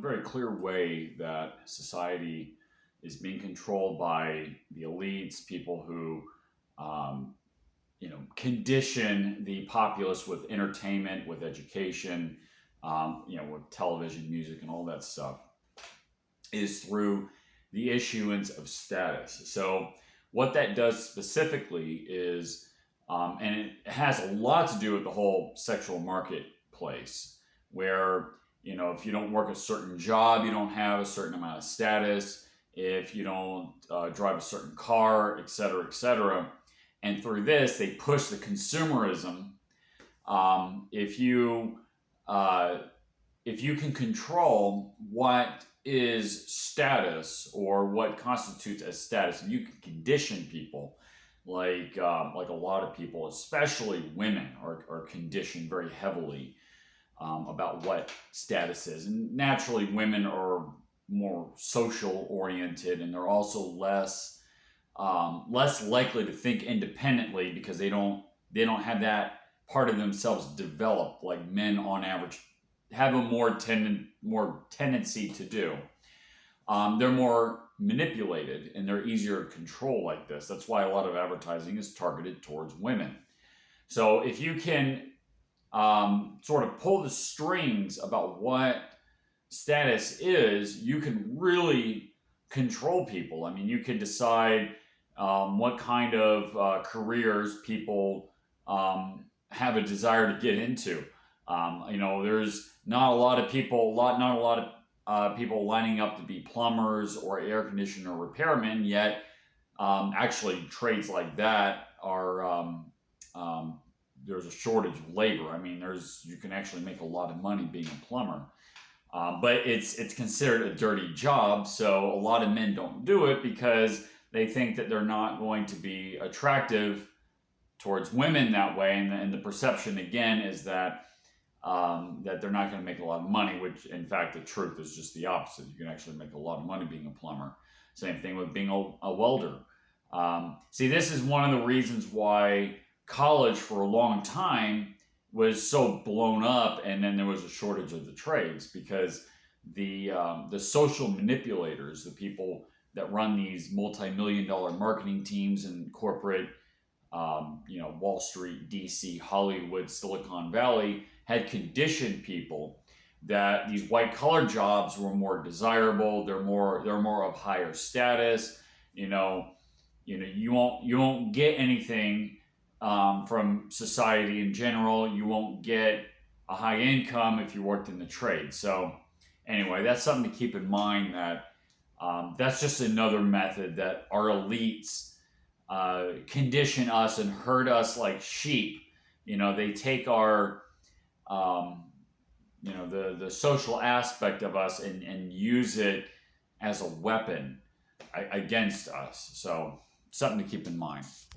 very clear way that society is being controlled by the elites, people who, um, condition the populace with entertainment, with education, with television, music, and all that stuff, is through the issuance of status. So, what that does specifically is, and it has a lot to do with the whole sexual marketplace, where, if you don't work a certain job, you don't have a certain amount of status. If you don't drive a certain car, et cetera, et cetera. And through this, they push the consumerism. If you if you can control what is status or what constitutes as status, if you can condition people, like a lot of people, especially women, are conditioned very heavily about what status is, and naturally, women are more social oriented, and they're also less likely to think independently because they don't have that part of themselves developed like men on average have a more tendency to do. They're more manipulated and they're easier to control like this. That's why a lot of advertising is targeted towards women. So if you can sort of pull the strings about what status is, you can really control people. I mean, you can decide what kind of careers people have a desire to get into. There's not a lot of people, not a lot of people lining up to be plumbers or air conditioner repairmen. Yet, actually, trades like that are there's a shortage of labor. I mean, you can actually make a lot of money being a plumber. But it's considered a dirty job, so a lot of men don't do it because they think that they're not going to be attractive towards women that way, and the perception again is that that they're not going to make a lot of money, which in fact the truth is just the opposite. You can actually make a lot of money being a plumber. Same thing with being a welder. See, this is one of the reasons why college for a long time was so blown up, and then there was a shortage of the trades because the social manipulators, the people that run these multi-million-dollar marketing teams in corporate, Wall Street, DC, Hollywood, Silicon Valley, had conditioned people that these white-collar jobs were more desirable. They're more of higher status. You won't get anything from society in general. You won't get a high income if you worked in the trade. So anyway, that's something to keep in mind, that that's just another method that our elites condition us and herd us like sheep. They take our, the social aspect of us and use it as a weapon against us. So something to keep in mind.